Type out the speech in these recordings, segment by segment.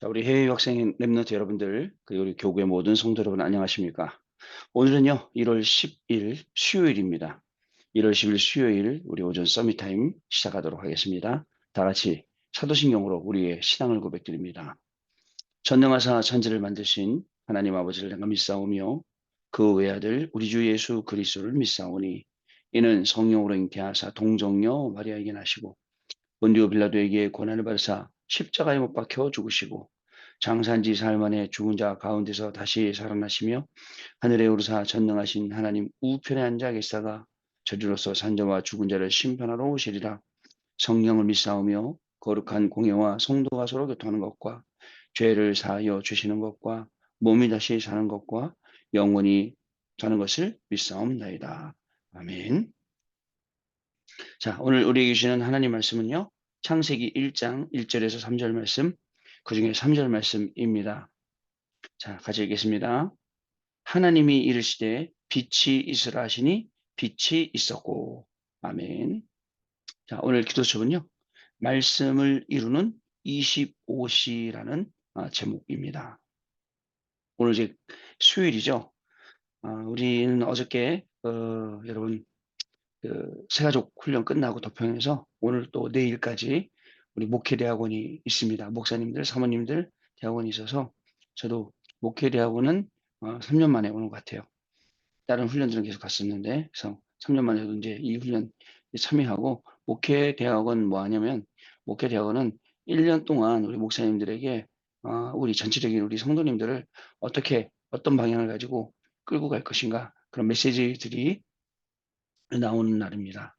자, 우리 해외 학생 랩런트 여러분들, 그리고 우리 교구의 모든 성도 여러분 안녕하십니까? 오늘은요, 1월 10일 수요일입니다. 1월 10일 수요일 우리 오전 서밋 타임 시작하도록 하겠습니다. 다 같이 사도신경으로 우리의 신앙을 고백드립니다. 전능하사 천지를 만드신 하나님 아버지를 내가 믿사오며 그 외아들 우리 주 예수 그리스도를 믿사오니 이는 성령으로 잉태하사 동정녀 마리아에게 나시고 본디오 빌라도에게 고난을 받으사 십자가에 못 박혀 죽으시고 장사한 지 사흘 만에 죽은 자 가운데서 다시 살아나시며 하늘에 오르사 전능하신 하나님 우편에 앉아 계시다가 저주로서 산자와 죽은 자를 심판하러 오시리라. 성령을 믿사오며 거룩한 공예와 성도가 서로 교통하는 것과 죄를 사하여 주시는 것과 몸이 다시 사는 것과 영원히 사는 것을 믿사옵나이다. 아멘. 자, 오늘 우리에게 주시는 하나님 말씀은요. 창세기 1장 1절에서 3절 말씀, 그 중에 3절 말씀입니다. 자, 같이 읽겠습니다. 하나님이 이르시되 빛이 있으라 하시니 빛이 있었고. 아멘. 자, 오늘 기도첩은요. 말씀을 이루는 25시라는 제목입니다. 오늘 이제 수요일이죠. 우리는 어저께 여러분 새가족 훈련 끝나고 도평에서 오늘 또 내일까지 우리 목회대학원이 있습니다. 목사님들, 사모님들 대학원이 있어서 저도 목회대학원은 3년 만에 오는 것 같아요. 다른 훈련들은 계속 갔었는데, 그래서 3년 만에도 이제 이 훈련 참여하고, 목회대학원 뭐 하냐면, 목회대학원은 1년 동안 우리 목사님들에게, 우리 전체적인 우리 성도님들을 어떻게, 어떤 방향을 가지고 끌고 갈 것인가, 그런 메시지들이 나오는 날입니다.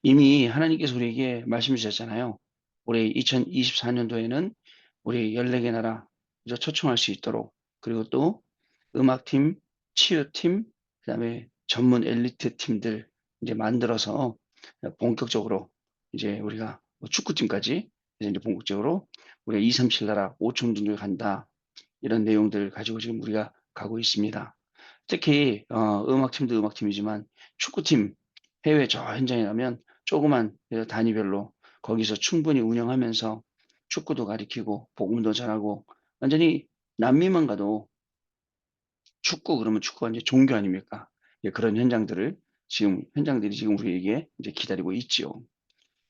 이미 하나님께서 우리에게 말씀 주셨잖아요. 올해 2024년도에는 우리 14개 나라 초청할 수 있도록, 그리고 또 음악팀, 치유팀, 그다음에 전문 엘리트 팀들 이제 만들어서 본격적으로 이제 우리가 축구팀까지 이제 본격적으로 우리가 2, 3, 7 나라 5천 중을 간다. 이런 내용들 가지고 지금 우리가 가고 있습니다. 특히 음악팀도 음악팀이지만 축구팀 해외 저 현장에 가면 조그만 단위별로 거기서 충분히 운영하면서 축구도 가리키고 복음도 전하고 완전히 남미만 가도 축구 그러면 축구가 이제 종교 아닙니까? 예, 그런 현장들이 지금 우리에게 이제 기다리고 있지요.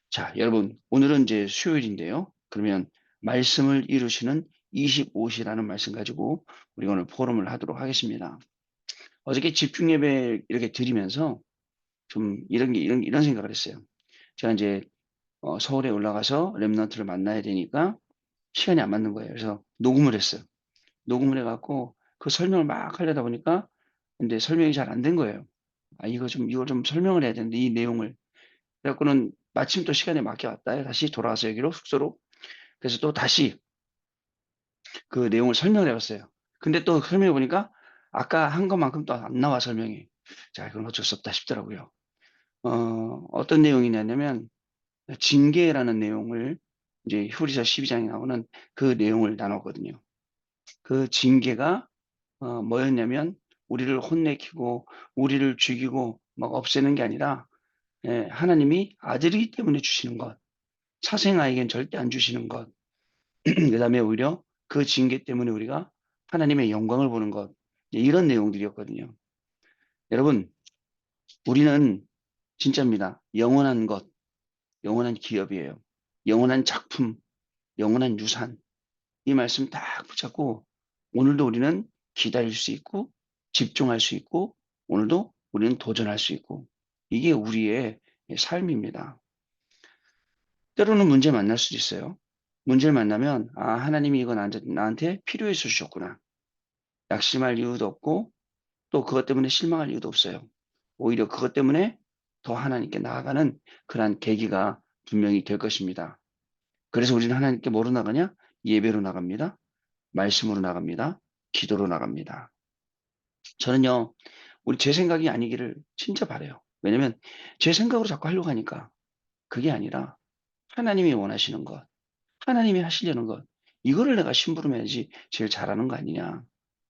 자, 여러분 오늘은 이제 수요일인데요. 그러면 말씀을 이루시는 25시라는 말씀 가지고 우리가 오늘 포럼을 하도록 하겠습니다. 어저께 집중 예배 이렇게 드리면서 좀 이런 생각을 했어요. 제가 이제 서울에 올라가서 랩런트를 만나야 되니까 시간이 안 맞는 거예요. 그래서 녹음을 했어요. 녹음을 해갖고 그 설명을 막 하려다 보니까 근데 설명이 잘 안 된 거예요. 이거 좀 설명을 해야 되는데 이 내용을. 그래갖고는 마침 또 시간에 맡겨왔다. 다시 돌아와서 여기로 숙소로. 그래서 또 다시 그 내용을 설명을 해봤어요. 근데 또 설명해 보니까 아까 한 것만큼 또 안 나와 설명이. 자, 이건 어쩔 수 없다 싶더라고요. 어떤 내용이냐면 징계라는 내용을 이제 후리서 12장에 나오는 그 내용을 나눴거든요. 그 징계가 뭐였냐면 우리를 혼내키고 우리를 죽이고 막 없애는 게 아니라 하나님이 아들이기 때문에 주시는 것, 사생아에겐 절대 안 주시는 것, 그 다음에 오히려 그 징계 때문에 우리가 하나님의 영광을 보는 것, 이런 내용들이었거든요. 여러분, 우리는 진짜입니다. 영원한 것, 영원한 기업이에요. 영원한 작품, 영원한 유산. 이 말씀 딱 붙잡고 오늘도 우리는 기다릴 수 있고 집중할 수 있고 오늘도 우리는 도전할 수 있고 이게 우리의 삶입니다. 때로는 문제 만날 수도 있어요. 문제를 만나면 하나님이 이거 나한테 필요해서 주셨구나. 낙심할 이유도 없고 또 그것 때문에 실망할 이유도 없어요. 오히려 그것 때문에 더 하나님께 나아가는 그러한 계기가 분명히 될 것입니다. 그래서 우리는 하나님께 뭐로 나가냐? 예배로 나갑니다. 말씀으로 나갑니다. 기도로 나갑니다. 저는요, 우리 제 생각이 아니기를 진짜 바라요. 왜냐면 제 생각으로 자꾸 하려고 하니까 그게 아니라 하나님이 원하시는 것, 하나님이 하시려는 것, 이거를 내가 심부름해야지 제일 잘하는 거 아니냐.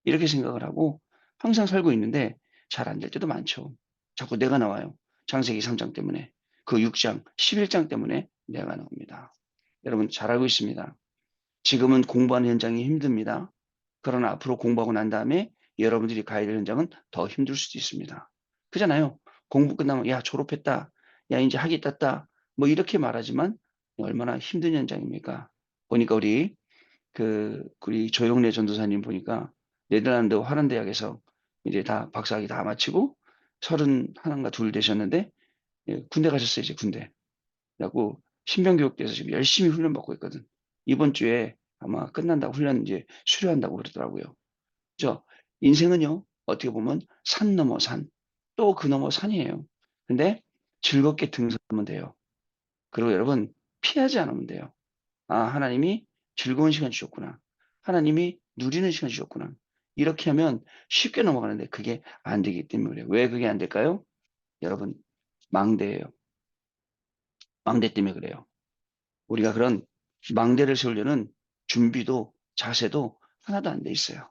이렇게 생각을 하고 항상 살고 있는데 잘 안 될 때도 많죠. 자꾸 내가 나와요. 창세기 3장 때문에. 그 6장, 11장 때문에 내가 나옵니다. 여러분 잘 알고 있습니다. 지금은 공부하는 현장이 힘듭니다. 그러나 앞으로 공부하고 난 다음에 여러분들이 가야 될 현장은 더 힘들 수도 있습니다. 그잖아요. 공부 끝나면 "야 졸업했다. 야 인제 학위 땄다." 뭐 이렇게 말하지만 얼마나 힘든 현장입니까? 보니까 우리 조영래 전도사님 보니까 네덜란드 화란 대학에서 이제 다 박사학위 다 마치고 31인가 2 되셨는데 예 군대 가셨어요 이제 군대. 그래 갖고 신병교육대에서 지금 열심히 훈련받고 있거든. 이번 주에 아마 끝난다고 훈련 인제 수료한다고 그러더라고요. 그죠? 인생은요 어떻게 보면 산 넘어 산, 또 그 너머 산이에요. 근데 즐겁게 등산하면 돼요. 그리고 여러분 피하지 않으면 돼요. '아 하나님이 즐거운 시간 주셨구나. 하나님이 누리는 시간 주셨구나.' 이렇게 하면 쉽게 넘어가는데 그게 안 되기 때문에 그래요. 왜 그게 안 될까요? 여러분 망대예요. 망대 때문에 그래요. 우리가 그런 망대를 세우려는 준비도 자세도 하나도 안 돼 있어요.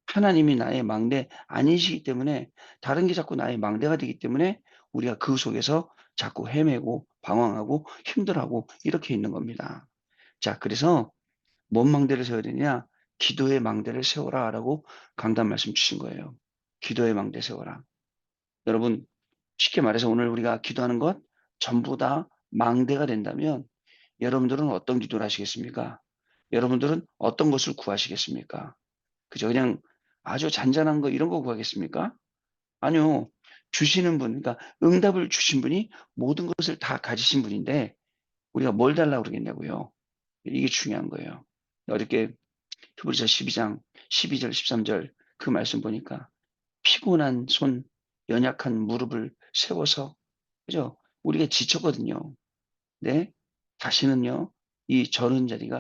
하나님이 나의 망대 아니시기 때문에 다른 게 자꾸 나의 망대가 되기 때문에 우리가 그 속에서 자꾸 헤매고 방황하고 힘들어하고 이렇게 있는 겁니다. 자 그래서 뭔 망대를 세워야 되냐? "기도의 망대를 세워라."라고 강단 말씀 주신 거예요. 기도의 망대 세워라. 여러분 쉽게 말해서 오늘 우리가 기도하는 것 전부 다 망대가 된다면 여러분들은 어떤 기도를 하시겠습니까? 여러분들은 어떤 것을 구하시겠습니까? 그죠? 그냥 아주 잔잔한 거 이런 거 구하겠습니까? 아니요. 주시는 분 그러니까 응답을 주신 분이 모든 것을 다 가지신 분인데 우리가 뭘 달라고 그러겠냐고요. 이게 중요한 거예요. 어저께 히브리서 12장 12절 13절 그 말씀 보니까 피곤한 손 연약한 무릎을 세워서 그죠? 우리가 지쳤거든요. 네. 다시는요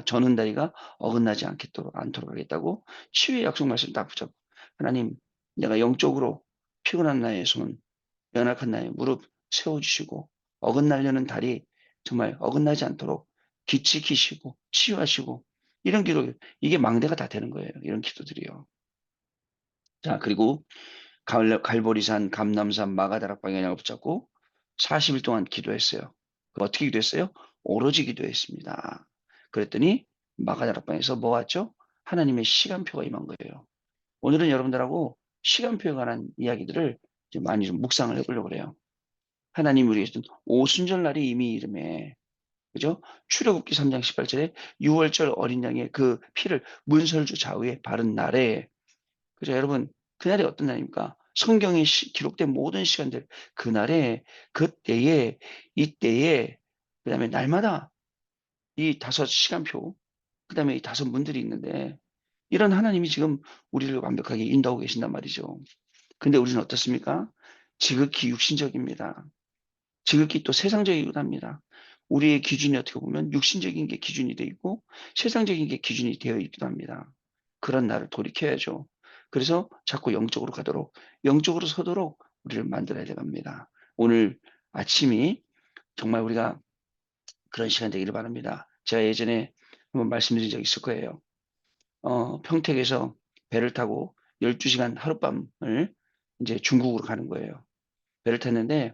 저는 다리가 어긋나지 않도록 하겠다고 치유의 약속 말씀 딱 붙잡고 하나님 내가 영적으로 피곤한 나의 손 연약한 나의 무릎 세워 주시고 어긋나려는 다리 정말 어긋나지 않도록 지키시고 치유하시고 이런 기도 이게 망대가 다 되는 거예요 이런 기도들이요. 자 그리고 갈보리산, 감람산, 마가다락 방향을 붙잡고 40일 동안 기도했어요. 어떻게 기도했어요? 오로지 기도했습니다. 그랬더니 마가다락방에서 뭐 왔죠? 하나님의 시간표가 임한 거예요. 오늘은 여러분들하고 시간표에 관한 이야기들을 좀 많이 좀 묵상을 해 보려고 그래요. 하나님이 우리에게 준 오순절날이 이미 이름에 그죠? 출애굽기 3장 18 절에 유월절 어린 양의 그 피를 문설주 좌우에 바른 날에 그죠 여러분 그날이 어떤 날입니까? 성경에 기록된 모든 시간들 그날에 그때에 이때에 그다음에 날마다 이 5 시간표 그다음에 이 5 문들이 있는데 이런 하나님이 지금 우리를 완벽하게 인도하고 계신단 말이죠. 근데 우리는 어떻습니까? 지극히 육신적입니다. 지극히 또 세상적이기도 합니다. 우리의 기준이 어떻게 보면 육신적인 게 기준이 돼 있고 세상적인 게 기준이 되어 있기도 합니다. 그런 나를 돌이켜야죠. 그래서 자꾸 영적으로 가도록 영적으로 서도록 우리를 만들어야 돼 갑니다. 오늘 아침이 정말 우리가 그런 시간 되기를 바랍니다. 제가 예전에 한번 말씀드린 적이 있을 거예요. 평택에서 배를 타고 12 시간 하룻밤을 인제 중국으로 가는 거예요. 배를 탔는데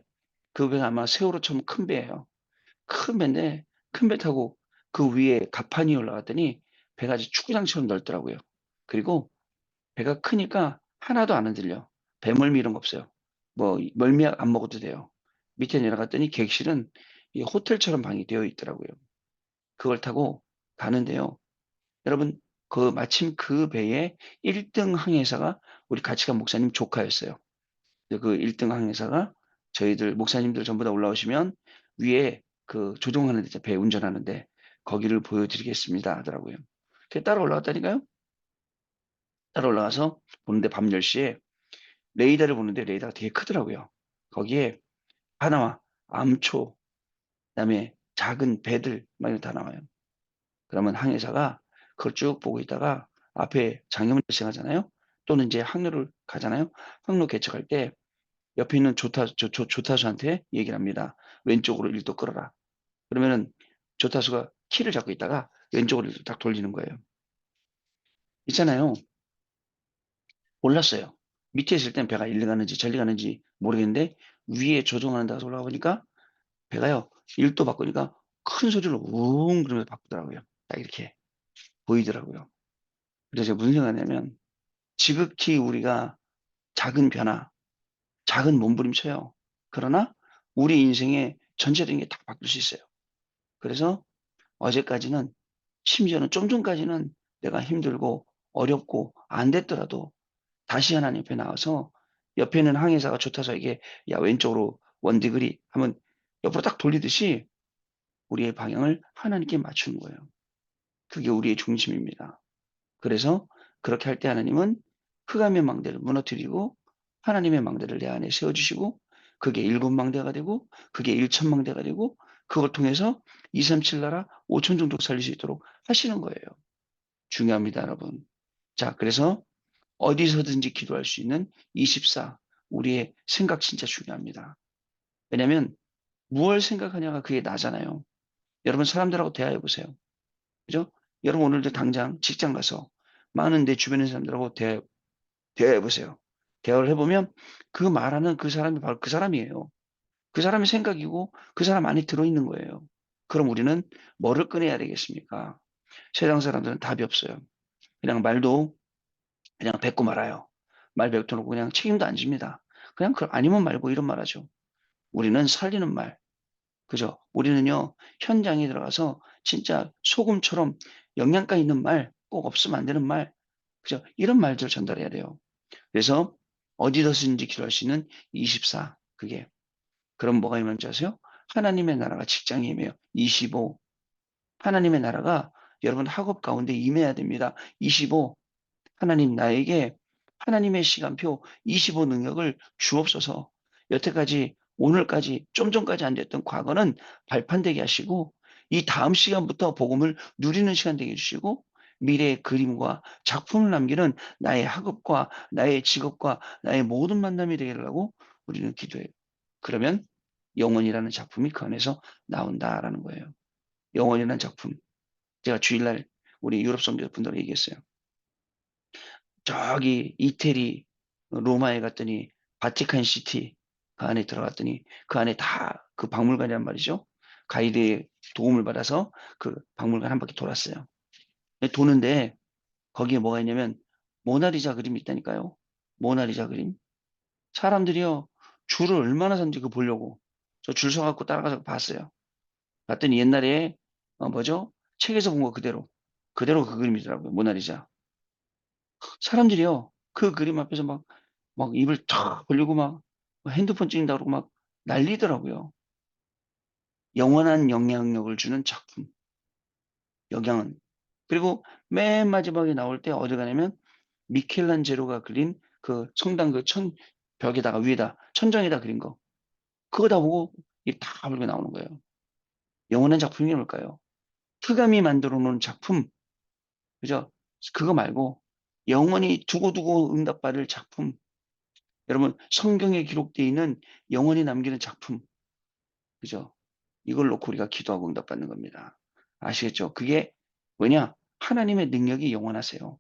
그 배가 아마 세월호처럼 큰 배예요. 큰 배인데 큰 배 타고 그 위에 갑판 위에 올라갔더니 배가 아주 축구장처럼 넓더라고요. 그리고 배가 크니까 하나도 안 흔들려. 배멀미 이런 거 없어요. 뭐 멀미약 안 먹어도 돼요. 밑에 내려갔더니 객실은 이 호텔처럼 방이 되어 있더라고요. 그걸 타고 가는데요. 여러분 마침 그 배의 1등 항해사가 우리 같이 간 목사님 조카였어요. 근데 그 1등 항해사가 저희들 목사님들 전부 다 올라오시면 위에 그 조종하는 데 있잖아요. 배 운전하는데 "거기를 보여 드리겠습니다." 하더라고요. 그래서 따라 올라갔다니까요. 따라 올라가서 보는데 밤 10 시에 레이더를 보는데 레이더가 되게 크더라고요. 거기에 바나마, 암초 그다음에 작은 배들 막 이런 거 다 나와요. 그러면 항해사가 그걸 쭉 보고 있다가 앞에 장애물 발생하잖아요. 또는 인제 항로를 가잖아요. 항로 개척할 때 옆에 있는 조타수한테 얘기를 합니다. "왼쪽으로 1도 끌어라." 그러면은 조타수가 키를 잡고 있다가 왼쪽으로 이렇게 딱 돌리는 거예요. 있잖아요. 몰랐어요. 밑에 있을 땐 배가 일리 가는지 저리 가는지 모르겠는데 위에 조종하는 데 가서 올라가 보니까 배가요 1도 바꾸니까 큰 소리로 웅 그러면서 바꾸더라고요. 딱 이렇게. 보이더라고요. 그래서 제가 무슨 생각하냐면 지극히 우리가 작은 변화, 작은 몸부림쳐요. 그러나 우리 인생의 전체적인 게 다 바뀔 수 있어요. 그래서 어제까지는, 심지어는 좀 전까지는 내가 힘들고 어렵고 안 됐더라도 다시 하나님 앞에 나와서, 옆에 있는 항해사가 조 타서에게 "야 왼쪽으로 원디그리." 하면 옆으로 딱 돌리듯이 우리의 방향을 하나님께 맞추는 거예요. 그게 우리의 중심입니다. 그래서 그렇게 할 때 하나님은 흑암의 망대를 무너뜨리고 하나님의 망대를 내 안에 세워 주시고, 그게 일곱 망대가 되고 그게 일천 망대가 되고, 그걸 통해서 237 나라 5천 종족 살릴 수 있도록 하시는 거예요. 중요합니다, 여러분. 자, 그래서 어디서든지 기도할 수 있는 24, 우리의 생각 진짜 중요합니다. 왜냐하면 무엇을 생각하냐가 그게 나잖아요. 여러분 사람들하고 대화해 보세요. 그죠? 여러분 오늘도 당장 직장 가서 많은 내 주변의 사람들하고 대화해 보세요. 대화를 해 보면 그 말하는 그 사람이 바로 그 사람이에요. 그 사람의 생각이고 그 사람 안에 들어 있는 거예요. 그럼 우리는 뭐를 꺼내야 되겠습니까? 세상 사람들은 답이 없어요. 그냥 말도 그냥 뱉고 말아요. 말 뱉어 놓고 그냥 책임도 안 집니다. 그냥 그 아니면 말고 이런 말 하죠. 우리는 살리는 말. 그죠? 우리는요, 현장에 들어가서 진짜 소금처럼 영양가 있는 말, 꼭 없으면 안 되는 말, 그죠? 이런 말들 전달해야 돼요. 그래서 어디서든지 기도할 수 있는 24, 그게. 그럼 뭐가 임하는지 아세요? 하나님의 나라가 직장에 임해요. 25. 하나님의 나라가 여러분 학업 가운데 임해야 됩니다. 25. 하나님 나에게 하나님의 시간표 25 능력을 주옵소서. 여태까지 오늘까지 좀 전까지 안 됐던 과거는 발판되게 하시고, 이 다음 시간부터 복음을 누리는 시간 되게 해 주시고, 미래의 그림과 작품을 남기는 나의 학업과 나의 직업과 나의 모든 만남이 되게 하려고 우리는 기도해요. 그러면 영혼이라는 작품이 그 안에서 나온다라는 거예요. 영혼이라는 작품. 제가 주일날 우리 유럽 선교분들에게 얘기했어요. 저기 이태리 로마에 갔더니 바티칸 시티 그 안에 들어갔더니 그 안에 다 그 박물관이란 말이죠. 가이드의 도움을 받아서 그 박물관 한 바퀴 돌았어요. 근데 도는데 거기에 뭐가 있냐면 모나리자 그림이 있다니까요. 모나리자 그림. 사람들이요, 줄을 얼마나 섰는지 그거 보려고. 저 줄 서 갖고 따라가서 봤어요. 봤더니 옛날에 뭐죠? 책에서 본 거 그대로. 그대로 그 그림이더라고요, 모나리자. 사람들이요, 그 그림 앞에서 막 입을 탁 벌리고 막 핸드폰 찍는다고 그러고 막 난리더라고요. 영원한 영향력을 주는 작품, 영향은. 그리고 맨 마지막에 나올 때 어디 가냐면 미켈란젤로가 그린 그 성당 그 벽에다가 위에다 천장에다 그린 거. 그거 다 보고 입 다 벌리고 나오는 거예요. 영원한 작품이 뭘까요? 흑암이 만들어 놓은 작품. 그죠? 그거 말고 영원히 두고두고 응답받을 작품. 여러분 성경에 기록되어 있는 영원히 남기는 작품. 그죠? 이걸 놓고 우리가 기도하고 응답받는 겁니다. 아시겠죠? 그게 뭐냐? 하나님의 능력이 영원하세요.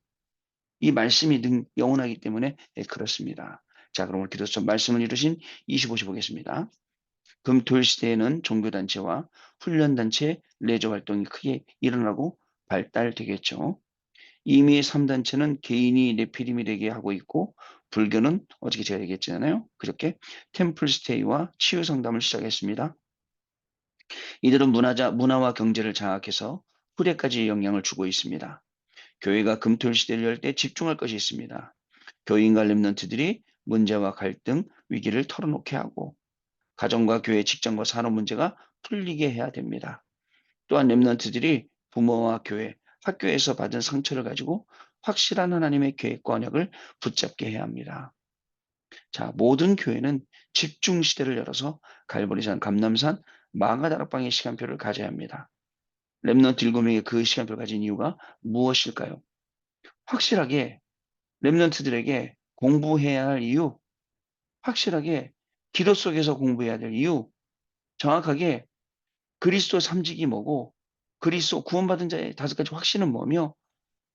이 말씀이 영원하기 때문에 그렇습니다. 자, 그럼 오늘 기도처럼 말씀을 이루신 25시 보겠습니다. 금토일 시대에는 종교단체와 훈련단체, 레저 활동이 크게 일어나고 발달되겠죠. 이미 3단체는 개인이 네피림이 되게 하고 있고, 불교는 어저께 제가 얘기했잖아요. 그렇게 템플스테이와 치유상담을 시작했습니다. 이들은 문화와 경제를 장악해서 후대까지 영향을 주고 있습니다. 교회가 금토일 시대를 열 때 집중할 것이 있습니다. 교인과 렘넌트들이 문제와 갈등, 위기를 털어놓게 하고, 가정과 교회, 직장과 산업 문제가 풀리게 해야 됩니다. 또한 렘넌트들이 부모와 교회, 학교에서 받은 상처를 가지고 확실한 하나님의 계획과 언약을 붙잡게 해야 합니다. 자, 모든 교회는 집중 시대를 열어서 갈보리산, 감남산, 마가다락방의 시간표를 가져야 합니다. 렘넌트 7명의 그 시간표를 가진 이유가 무엇일까요? 확실하게 렘넌트들에게 공부해야 할 이유, 확실하게 기도 속에서 공부해야 될 이유, 정확하게 그리스도 삼직이 뭐고 그리스도 구원받은 자의 5가지 확신은 뭐며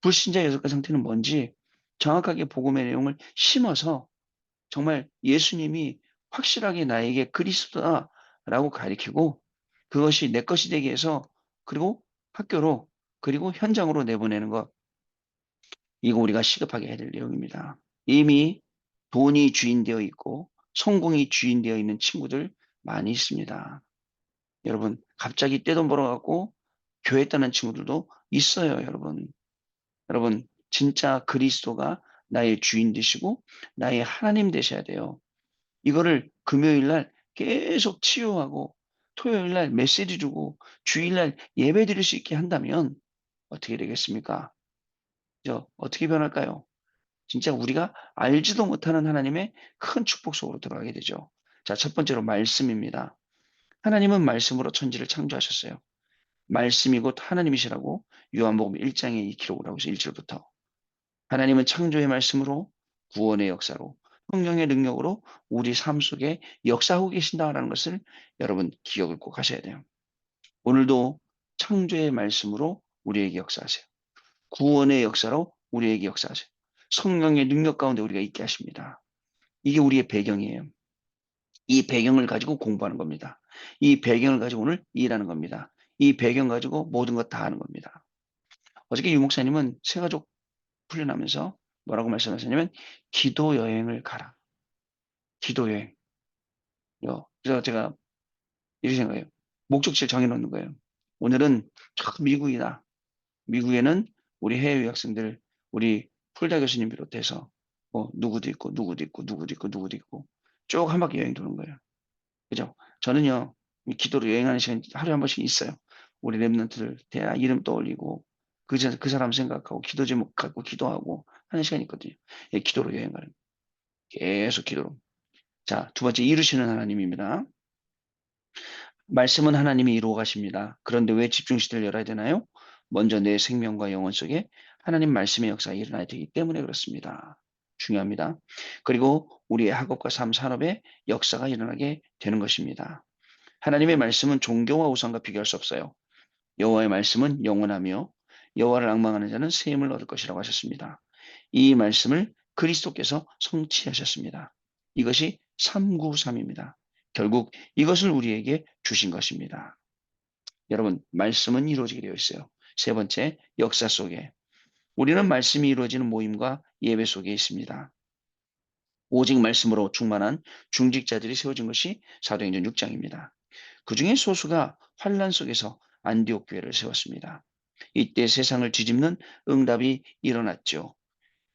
불신자의 6가지 상태는 뭔지 정확하게 복음의 내용을 심어서, 정말 예수님이 확실하게 나에게 그리스도다라고 가리키고 그것이 내 것이 되게 해서, 그리고 학교로 그리고 현장으로 내보내는 것, 이거 우리가 시급하게 해야 될 내용입니다. 이미 돈이 주인되어 있고 성공이 주인되어 있는 친구들 많이 있습니다. 여러분, 갑자기 떼돈 벌어갖고 교회 떠난 친구들도 있어요, 여러분. 여러분, 진짜 그리스도가 나의 주인 되시고 나의 하나님 되셔야 돼요. 이거를 금요일 날 계속 치유하고 토요일 날 메시지 주고 주일 날 예배 드릴 수 있게 한다면 어떻게 되겠습니까? 어떻게 변할까요? 진짜 우리가 알지도 못하는 하나님의 큰 축복 속으로 들어가게 되죠. 자, 첫 번째로 말씀입니다. 하나님은 말씀으로 천지를 창조하셨어요. 말씀이 곧 하나님이시라고 요한복음 1장에 이 기록을 하고 있어요. 1절부터. 하나님은 창조의 말씀으로 구원의 역사로 성령의 능력으로 우리 삶 속에 역사하고 계신다라는 것을 여러분 기억을 꼭 하셔야 돼요. 오늘도 창조의 말씀으로 우리에게 역사하세요. 구원의 역사로 우리에게 역사하세요. 성령의 능력 가운데 우리가 있게 하십니다. 이게 우리의 배경이에요. 이 배경을 가지고 공부하는 겁니다. 이 배경을 가지고 오늘 일하는 겁니다. 이 배경 가지고 모든 것 다 하는 겁니다. 어저께 유 목사님은 새가족 훈련하면서 뭐라고 말씀하셨냐면 기도 여행을 가라. 기도 여행. 그래서 제가 이렇게 생각해요. 목적지를 정해놓는 거예요. 오늘은 저 미국이다. 미국에는 우리 해외 유학생들, 우리 풀다 교수님 비롯해서 누구도 있고 누구도 있고 누구도 있고 누구도 있고 쭉 한 바퀴 여행 도는 거예요. 그죠? 저는요, 이 기도로 여행하는 시간이 하루에 한 번씩 있어요. 우리 랩런트들 대야 이름 떠올리고 그 사람 생각하고 기도 제목 갖고 기도하고 하는 시간이 있거든요. 예, 기도로 여행 가는. 계속 기도로. 자, 두 번째 이루시는 하나님입니다. 말씀은 하나님이 이루어 가십니다. 그런데 왜 집중시대를 열어야 되나요? 먼저 내 생명과 영혼 속에 하나님 말씀의 역사가 일어나야 되기 때문에 그렇습니다. 중요합니다. 그리고 우리의 학업과 삶, 산업에 역사가 일어나게 되는 것입니다. 하나님의 말씀은 종교와 우상과 비교할 수 없어요. 여호와의 말씀은 영원하며 여호와를 앙망하는 자는 새 힘을 얻을 것이라고 하셨습니다. 이 말씀을 그리스도께서 성취하셨습니다. 이것이 393입니다. 결국 이것을 우리에게 주신 것입니다. 여러분, 말씀은 이루어지게 되어 있어요. 세 번째, 역사 속에. 우리는 말씀이 이루어지는 모임과 예배 속에 있습니다. 오직 말씀으로 충만한 중직자들이 세워진 것이 사도행전 6장입니다. 그 중에 소수가 환란 속에서 안디옥 교회를 세웠습니다. 이때 세상을 뒤집는 응답이 일어났죠.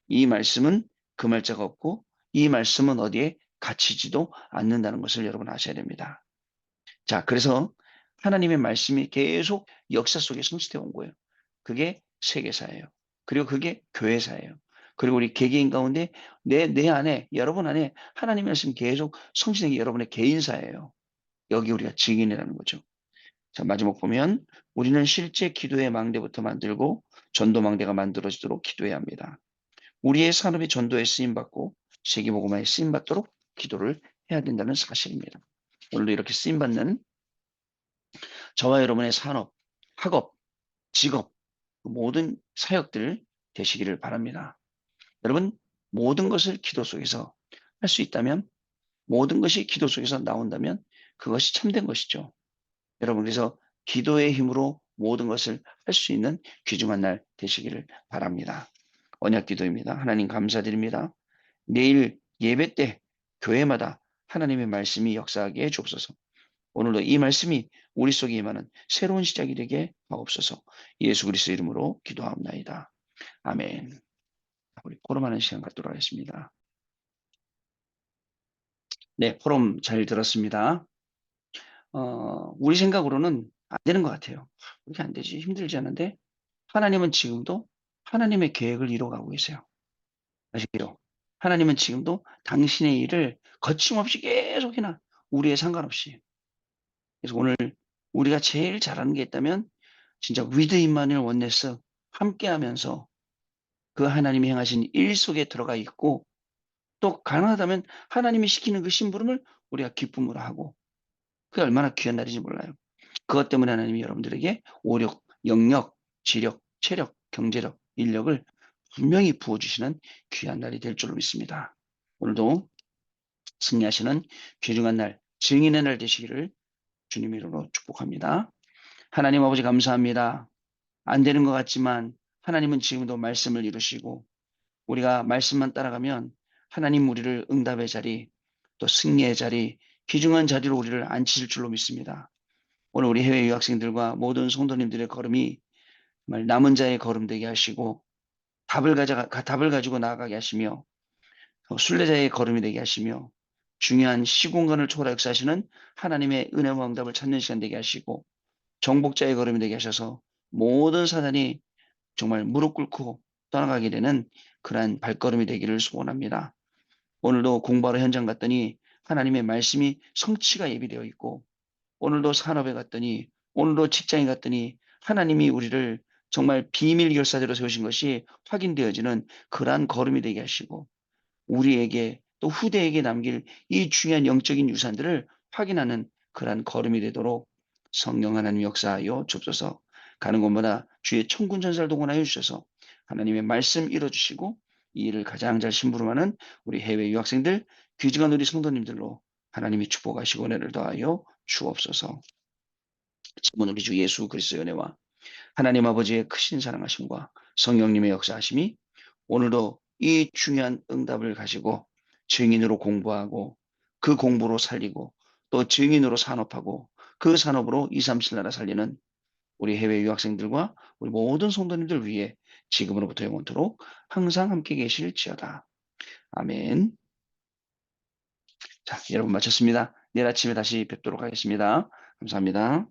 이 말씀은 금할 자가 없고 이 말씀은 어디에 갇히지도 않는다는 것을 여러분 아셔야 됩니다. 자, 그래서 하나님의 말씀이 계속 역사 속에 성취되어 온 거예요. 그게 세계사예요. 그리고 그게 교회사예요. 그리고 우리 개개인 가운데 내 안에 여러분 안에 하나님의 말씀이 계속 성취된 게 여러분의 개인사예요. 여기 우리가 증인이라는 거죠. 자, 마지막 보면 우리는 실제 기도의 망대부터 만들고 전도 망대가 만들어지도록 기도해야 합니다. 우리의 산업이 전도에 쓰임받고 세계복음화에 쓰임받도록 기도를 해야 된다는 사실입니다. 오늘도 이렇게 쓰임받는 저와 여러분의 산업, 학업, 직업, 모든 사역들 되시기를 바랍니다. 여러분, 모든 것을 기도 속에서 할 수 있다면, 모든 것이 기도 속에서 나온다면 그것이 참된 것이죠. 여러분, 그래서 기도의 힘으로 모든 것을 할 수 있는 귀중한 날 되시기를 바랍니다. 언약 기도입니다. 하나님 감사드립니다. 내일 예배 때 교회마다 하나님의 말씀이 역사하게 해 주옵소서. 오늘도 이 말씀이 우리 속에 임하는 새로운 시작이 되게 하옵소서. 예수 그리스도 이름으로 기도하옵나이다. 아멘. 우리 포럼하는 시간 갖도록 하겠습니다. 네, 포럼 잘 들었습니다. 우리 생각으로는 안 되는 것 같아요. 그렇게 안 되지. 힘들지 않은데 하나님은 지금도 하나님의 계획을 이뤄가고 계세요. 아시겠죠? 하나님은 지금도 당신의 일을 거침없이 계속해나 우리에 상관없이. 그래서 오늘 우리가 제일 잘하는 게 있다면 진짜 위드 임마누엘 원네스 함께하면서 그 하나님이 행하신 일 속에 들어가 있고 또 가능하다면 하나님이 시키는 그 심부름을 우리가 기쁨으로 하고 그게 얼마나 귀한 날인지 몰라요. 그것 때문에 하나님이 여러분들에게 오력, 영력, 지력, 체력, 경제력, 인력을 분명히 부어주시는 귀한 날이 될 줄로 믿습니다. 오늘도 승리하시는 귀중한 날, 증인의 날 되시기를 주님 이름으로 축복합니다. 하나님 아버지 감사합니다. 안 되는 것 같지만 하나님은 지금도 말씀을 이루시고 우리가 말씀만 따라가면 하나님 우리를 응답의 자리, 또 승리의 자리, 귀중한 자리로 우리를 앉히실 줄로 믿습니다. 오늘 우리 해외 유학생들과 모든 성도님들의 걸음이 정말 남은 자의 걸음 되게 하시고 답을 가지고 나아가게 하시며 순례자의 걸음이 되게 하시며 중요한 시공간을 초월하 역사하시는 하나님의 은혜와 응답을 찾는 시간 되게 하시고 정복자의 걸음이 되게 하셔서 모든 사단이 정말 무릎 꿇고 떠나가게 되는 그러한 발걸음이 되기를 소원합니다. 오늘도 공부하러 현장 갔더니 하나님의 말씀이 성취가 예비되어 있고 오늘도 산업에 갔더니 오늘도 직장에 갔더니 하나님이 우리를 정말 비밀 결사대로 세우신 것이 확인되어지는 그러한 걸음이 되게 하시고 우리에게 또 후대에게 남길 이 중요한 영적인 유산들을 확인하는 그러한 걸음이 되도록 성령 하나님 역사하여 주옵소서. 가는 곳마다 주의 천군 천사를 동원하여 주셔서 하나님의 말씀 이뤄주시고 이 일을 가장 잘 심부름하는 우리 해외 유학생들 귀중한 우리 성도님들로 하나님이 축복하시고 은혜를 더하여 주옵소서. 지금은 우리 주 예수 그리스도의 은혜와 하나님 아버지의 크신 사랑하심과 성령님의 역사하심이 오늘도 이 중요한 응답을 가지고 증인으로 공부하고 그 공부로 살리고 또 증인으로 산업하고 그 산업으로 2, 3, 7 나라 살리는 우리 해외 유학생들과 우리 모든 성도님들 위해 지금으로부터 영원토록 항상 함께 계실지어다. 아멘. 자, 여러분 마쳤습니다. 내일 아침에 다시 뵙도록 하겠습니다. 감사합니다.